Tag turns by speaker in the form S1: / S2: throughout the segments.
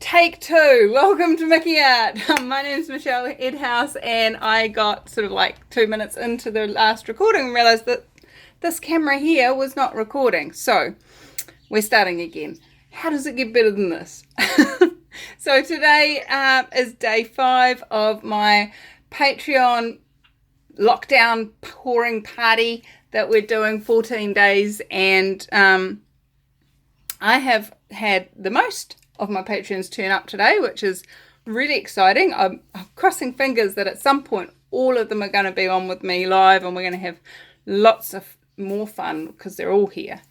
S1: Take two. Welcome to Mickey Art. My name's Michelle Edhouse, and I got sort of like 2 minutes into the last recording and realized that this camera here was not recording. So we're starting again. How does it get better than this? So today is day 5 of my Patreon lockdown pouring party that we're doing 14 days, and I have had the most of my patrons turn up today, which is really exciting. I'm crossing fingers that at some point all of them are going to be on with me live, and we're going to have lots of more fun because they're all here.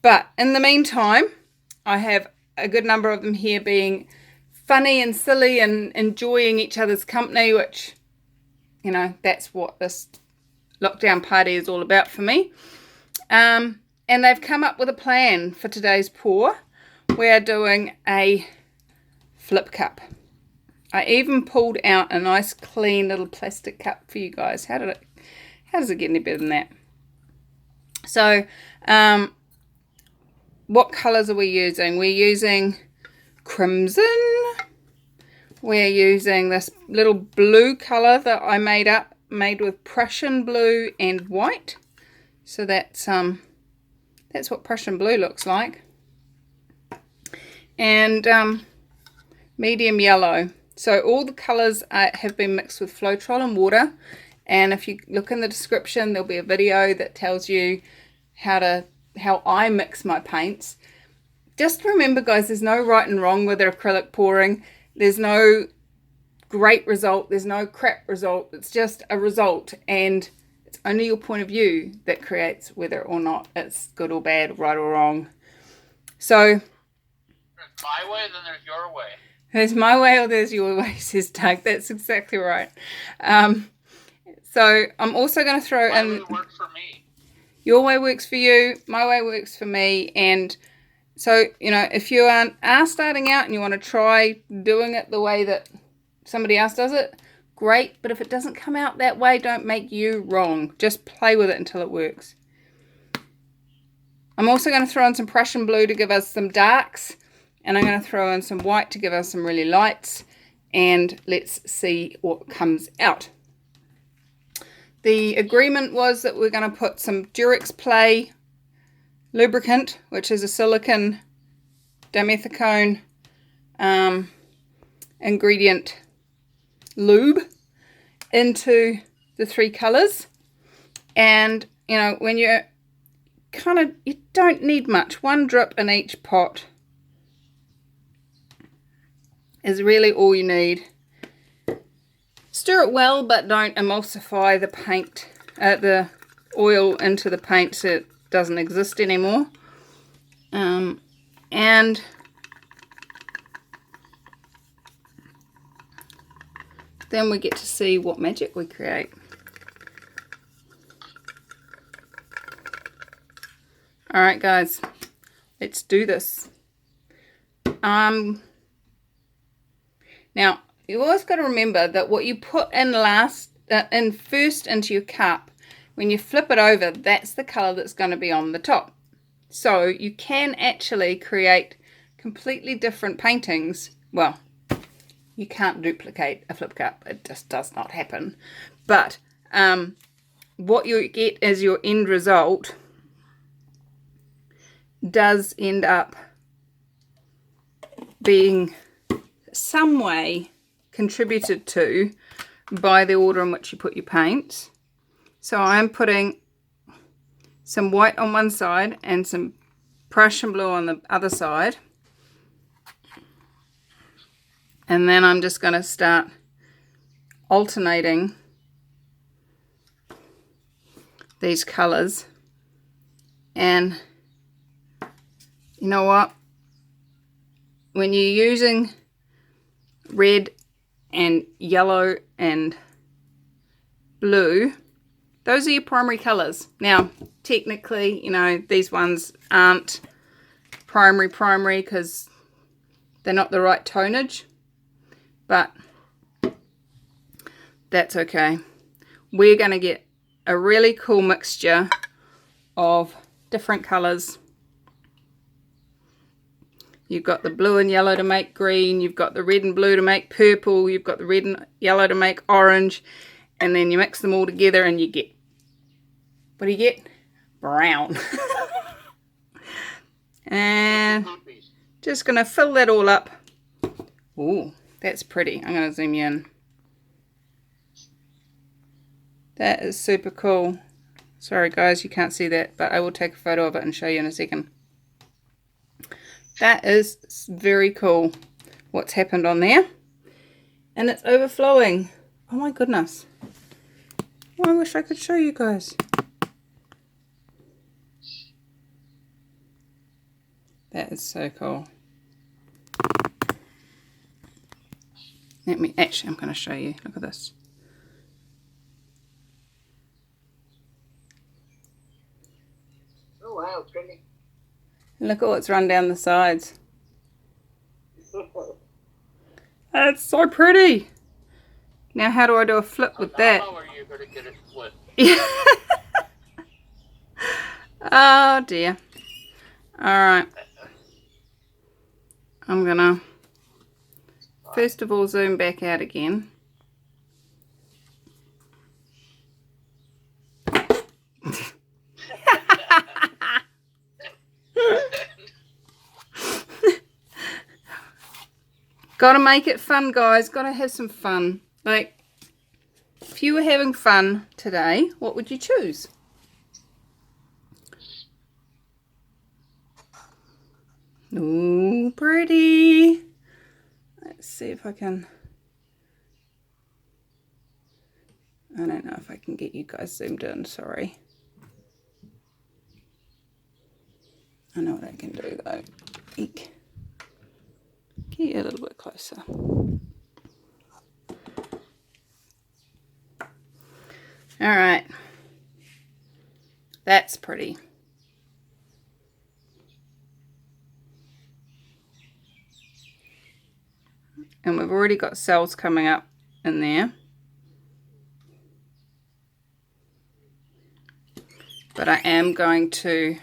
S1: But in the meantime, I have a good number of them here being funny and silly and enjoying each other's company, which, you know, that's what this lockdown party is all about for me. And they've come up with a plan for today's pour. We're doing a flip cup. I even pulled out a nice clean little plastic cup for you guys. How does it get any better than that? So, what colours are we using? We're using crimson. We're using this little blue colour that I made with Prussian blue and white. So that's what Prussian blue looks like. And medium yellow. So all the colours have been mixed with Floetrol and water, and if you look in the description there'll be a video that tells you how I mix my paints. Just remember, guys, there's no right and wrong with acrylic pouring. There's no great result, there's no crap result. It's just a result, and it's only your point of view that creates whether or not it's good or bad, right or wrong. So
S2: my way, then there's your way.
S1: There's my way or there's your way, says Doug. That's exactly right. So I'm also going to throw in...
S2: My way works for me.
S1: Your way works for you. My way works for me. And so, you know, if you are starting out and you want to try doing it the way that somebody else does it, great. But if it doesn't come out that way, don't make you wrong. Just play with it until it works. I'm also going to throw in some Prussian blue to give us some darks. And I'm going to throw in some white to give us some really lights. And let's see what comes out. The agreement was that we're going to put some Durex Play lubricant, which is a silicone dimethicone ingredient lube, into the 3 colours. And, you know, when you don't need much. 1 drip in each pot is really all you need. Stir it well, but don't emulsify the paint, the oil into the paint so it doesn't exist anymore. And then we get to see what magic we create. Alright guys, let's do this. Now, you've always got to remember that what you put in first into your cup, when you flip it over, that's the colour that's going to be on the top. So you can actually create completely different paintings. Well, you can't duplicate a flip cup. It just does not happen. But what you get as your end result does end up being some way contributed to by the order in which you put your paints. So I'm putting some white on one side and some Prussian blue on the other side, and then I'm just going to start alternating these colors. And you know what, when you're using red and yellow and blue, those are your primary colors. Now, technically, you know, these ones aren't primary because they're not the right tonage, but that's okay. We're going to get a really cool mixture of different colors You've got the blue and yellow to make green. You've got the red and blue to make purple. You've got the red and yellow to make orange. And then you mix them all together and you get, what do you get? Brown. And just going to fill that all up. Ooh, that's pretty. I'm going to zoom you in. That is super cool. Sorry guys, you can't see that, but I will take a photo of it and show you in a second. That is very cool what's happened on there. And it's overflowing. Oh my goodness. Oh, I wish I could show you guys. That is so cool. I'm going to show you. Look at this.
S3: Oh wow, pretty.
S1: Look at what's run down the sides. That's so pretty. Now how do I do a flip with that?
S2: How are you going to get it split?
S1: Oh dear. Alright. I'm gonna first of all zoom back out again. Gotta make it fun, guys. Gotta have some fun. Like, if you were having fun today, what would you choose? Ooh, pretty. Let's see if I can. I don't know if I can get you guys zoomed in, sorry. I know what I can do though. Eek. Get you a little bit closer. Alright. That's pretty. And we've already got cells coming up in there. But I am going to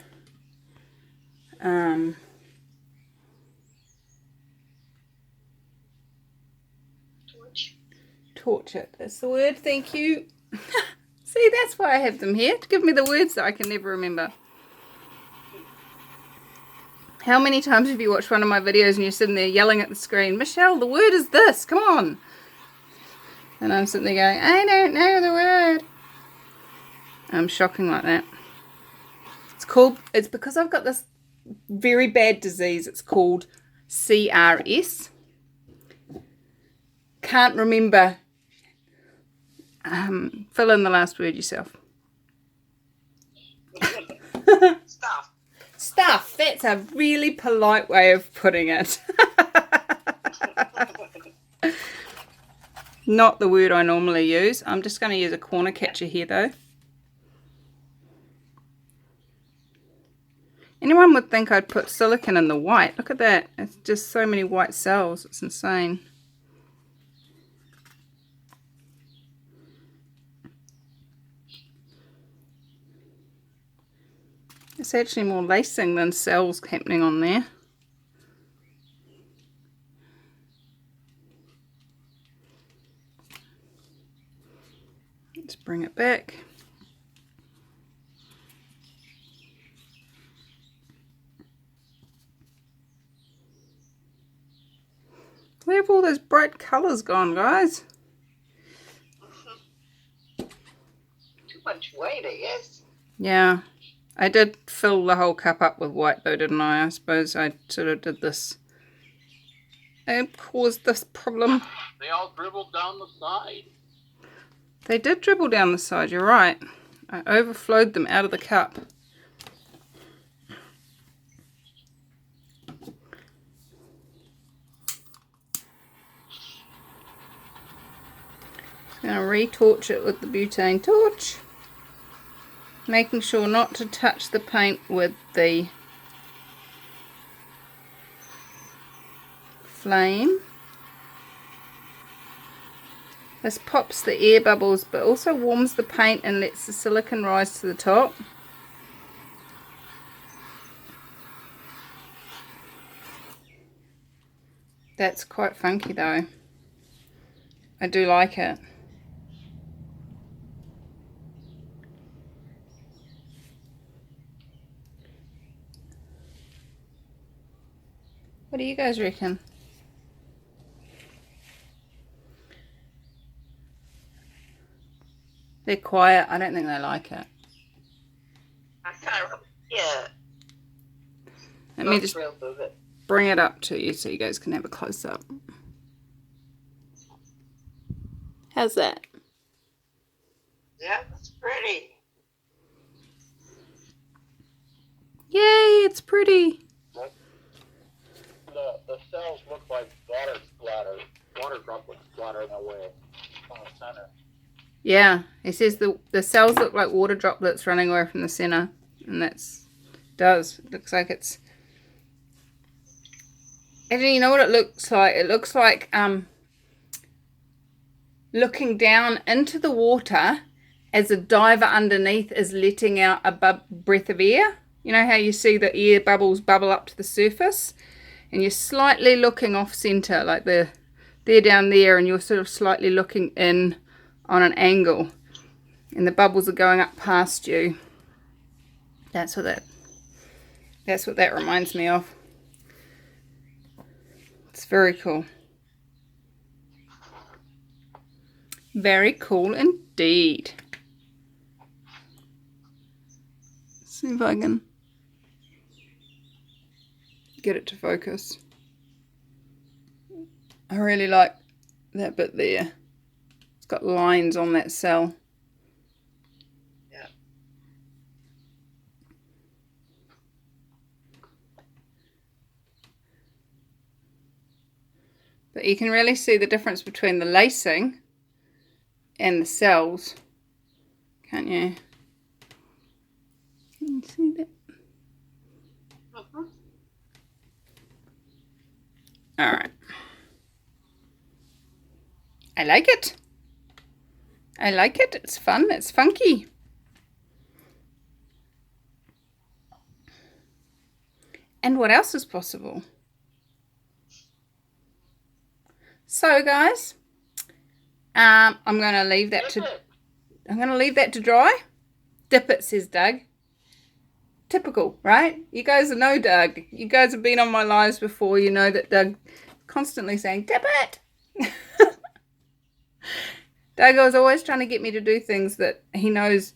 S1: torch it. That's the word, thank you. See, that's why I have them here, to give me the words that I can never remember. How many times have you watched one of my videos and you're sitting there yelling at the screen, Michelle, the word is this, come on. And I'm sitting there going, I don't know the word. I'm shocking like that. It's because I've got this very bad disease. It's called CRS. Can't remember. Fill in the last word yourself. Stuff. That's a really polite way of putting it. Not the word I normally use. I'm just going to use a corner catcher here though. Anyone would think I'd put silicone in the white. Look at that. It's just so many white cells. It's insane. It's actually more lacing than cells happening on there. Let's bring it back. Where have all those bright colours gone, guys?
S3: Too much weight, I guess.
S1: Yeah. I did fill the whole cup up with white though, didn't I? I suppose I sort of did this. It caused this problem.
S2: They all dribbled down the side.
S1: They did dribble down the side, you're right. I overflowed them out of the cup. Going to retorch it with the butane torch, making sure not to touch the paint with the flame. This pops the air bubbles but also warms the paint and lets the silicone rise to the top. That's quite funky though. I do like it. What do you guys reckon? They're quiet. I don't think they like it.
S3: I can't. Yeah.
S1: Let me
S3: Not
S1: just
S3: thrilled with it.
S1: bring it up to you so you guys can have a close up. How's that?
S3: Yeah, it's pretty.
S1: Yay, it's pretty.
S2: The cells look like water droplets splattering away from the center.
S1: Yeah, it says the cells look like water droplets running away from the center, and does. It looks like it's. Actually, you know what it looks like? It looks like looking down into the water as a diver underneath is letting out a breath of air. You know how you see the air bubbles bubble up to the surface, and you're slightly looking off center, like they're down there, and you're sort of slightly looking in on an angle, and the bubbles are going up past you. That's what that reminds me of. It's very cool. Very cool indeed. Let's see if I can get it to focus. I really like that bit there. It's got lines on that cell.
S3: Yeah.
S1: But you can really see the difference between the lacing and the cells, can't you? Can you see that?
S3: Mhm.
S1: Alright. I like it. I like it. It's fun. It's funky. And what else is possible? So guys, I'm going to leave that to dry. Dip it, says Doug. Typical, right? You guys know Doug. You guys have been on my lives before. You know that Doug constantly saying, dip it. Doug was always trying to get me to do things that he knows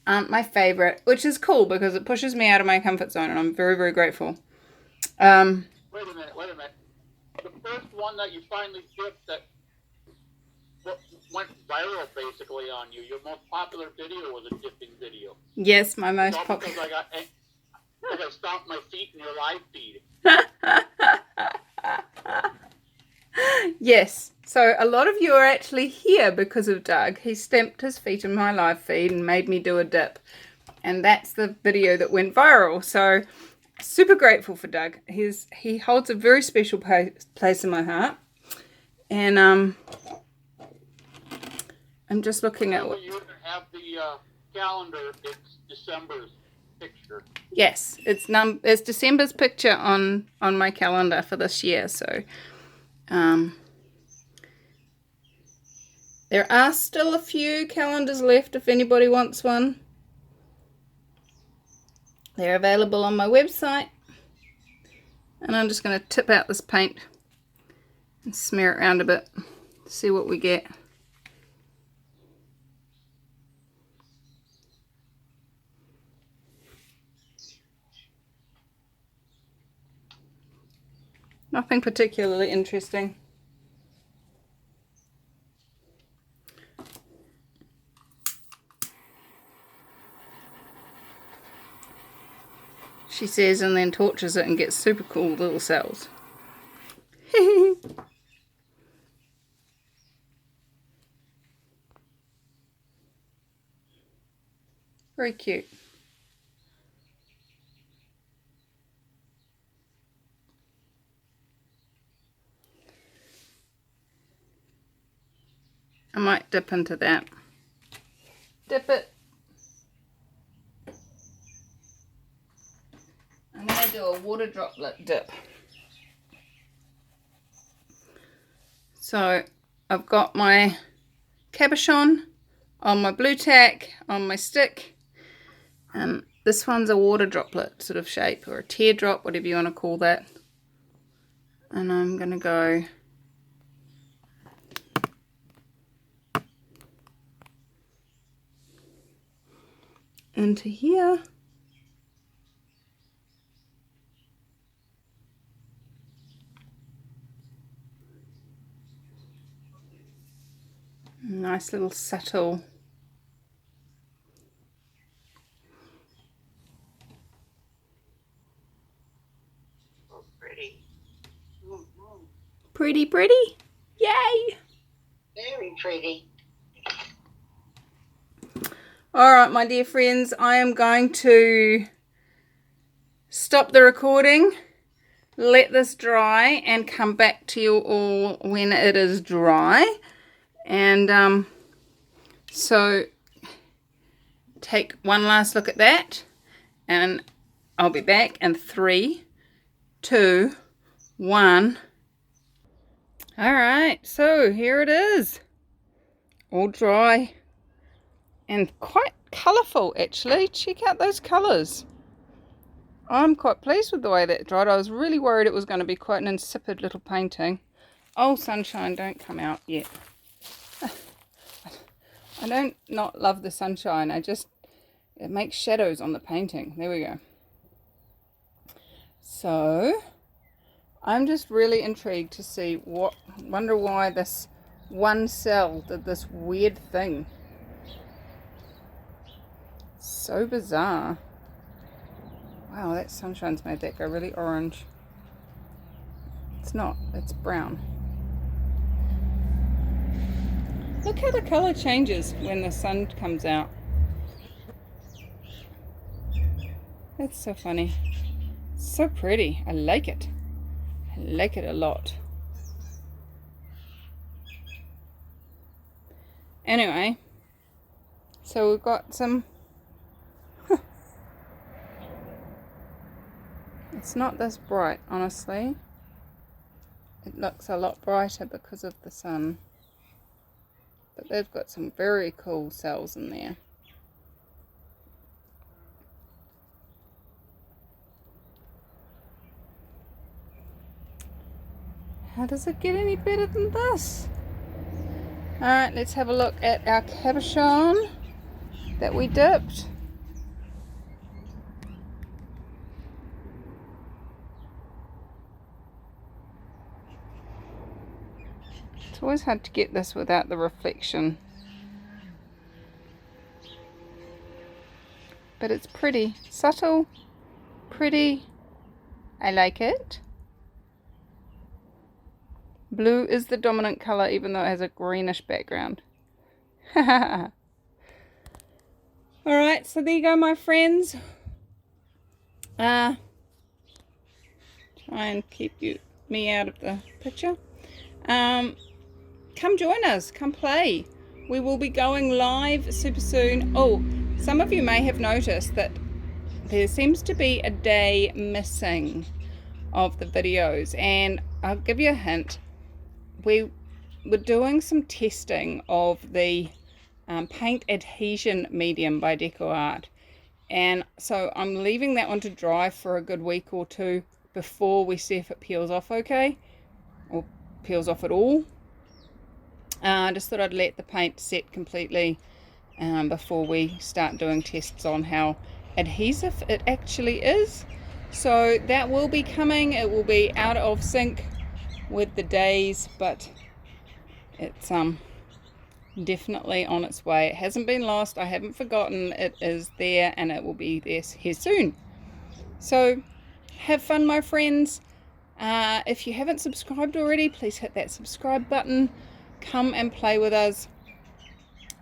S1: aren't my favorite, which is cool because it pushes me out of my comfort zone, and I'm very, very grateful.
S2: Wait a minute. The first one that you finally dipped that went viral basically on you, your most popular video was a dipping video.
S1: Yes, my most
S2: All
S1: popular.
S2: because I stomped my feet in your live feed.
S1: Yes. So a lot of you are actually here because of Doug. He stamped his feet in my live feed and made me do a dip. And that's the video that went viral. So super grateful for Doug. He holds a very special place in my heart. And I'm just looking at what...
S2: You have the calendar, it's December's picture.
S1: Yes, it's December's picture on my calendar for this year. So there are still a few calendars left if anybody wants one. They're available on my website. And I'm just going to tip out this paint and smear it around a bit. See what we get. Nothing particularly interesting. She says, and then torches it and gets super cool little cells. Very cute. I might dip into that. Dip it. I'm going to do a water droplet dip. So I've got my cabochon on my blue tack on my stick. This one's a water droplet sort of shape, or a teardrop, whatever you want to call that. And I'm going to go into here. Nice little subtle.
S3: Oh, pretty. Mm-hmm.
S1: Pretty, pretty. Yay!
S3: Very pretty.
S1: Alright, my dear friends, I am going to stop the recording, let this dry, and come back to you all when it is dry. And so take one last look at that, and I'll be back in 3, 2, 1. Alright, so here it is, all dry and quite colourful actually. Check out those colours. I'm quite pleased with the way that dried. I was really worried it was going to be quite an insipid little painting. Oh, sunshine, don't come out yet. I don't not love the sunshine. It makes shadows on the painting. There we go. So I'm just really intrigued to see wonder why this one cell did this weird thing. So bizarre. Wow, that sunshine's made that go really orange. It's not, it's brown. Look how the colour changes when the sun comes out. That's so funny. So pretty. I like it. I like it a lot. Anyway, so we've got some... It's not this bright, honestly. It looks a lot brighter because of the sun. But they've got some very cool cells in there. How does it get any better than this? Alright, let's have a look at our cabochon that we dipped. It's always hard to get this without the reflection. But it's pretty. Subtle. Pretty. I like it. Blue is the dominant colour, even though it has a greenish background. Alright, so there you go, my friends. Try and keep me out of the picture. Come join us, come play. We will be going live super soon. Oh, some of you may have noticed that there seems to be a day missing of the videos, and I'll give you a hint. We were doing some testing of the paint adhesion medium by Deco Art, and so I'm leaving that one to dry for a good week or two before we see if it peels off okay, or peels off at all. I just thought I'd let the paint set completely before we start doing tests on how adhesive it actually is. So that will be coming. It will be out of sync with the days, but it's definitely on its way. It hasn't been lost. I haven't forgotten. It is there, and it will be there here soon. So have fun, my friends. If you haven't subscribed already, please hit that subscribe button. Come and play with us.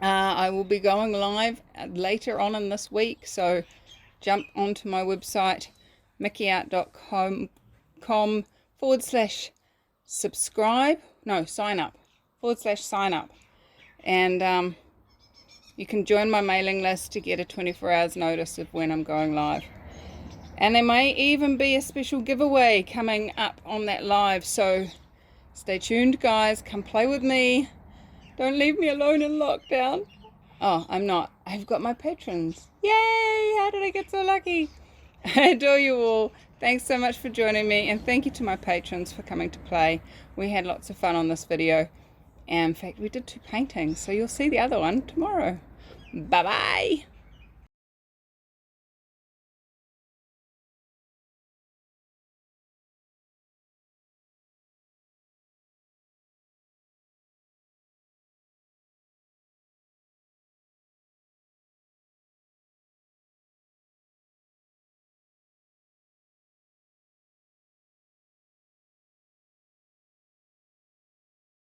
S1: I will be going live later on in this week, so jump onto my website mickeyart.com/subscribe, sign up, and you can join my mailing list to get a 24 hours notice of when I'm going live. And there may even be a special giveaway coming up on that live, so Stay tuned, guys. Come play with me. Don't leave me alone in lockdown. Oh, I'm not. I've got my patrons. Yay! How did I get so lucky? I adore you all. Thanks so much for joining me, and thank you to my patrons for coming to play. We had lots of fun on this video. And in fact, we did 2 paintings, so you'll see the other one tomorrow. Bye-bye.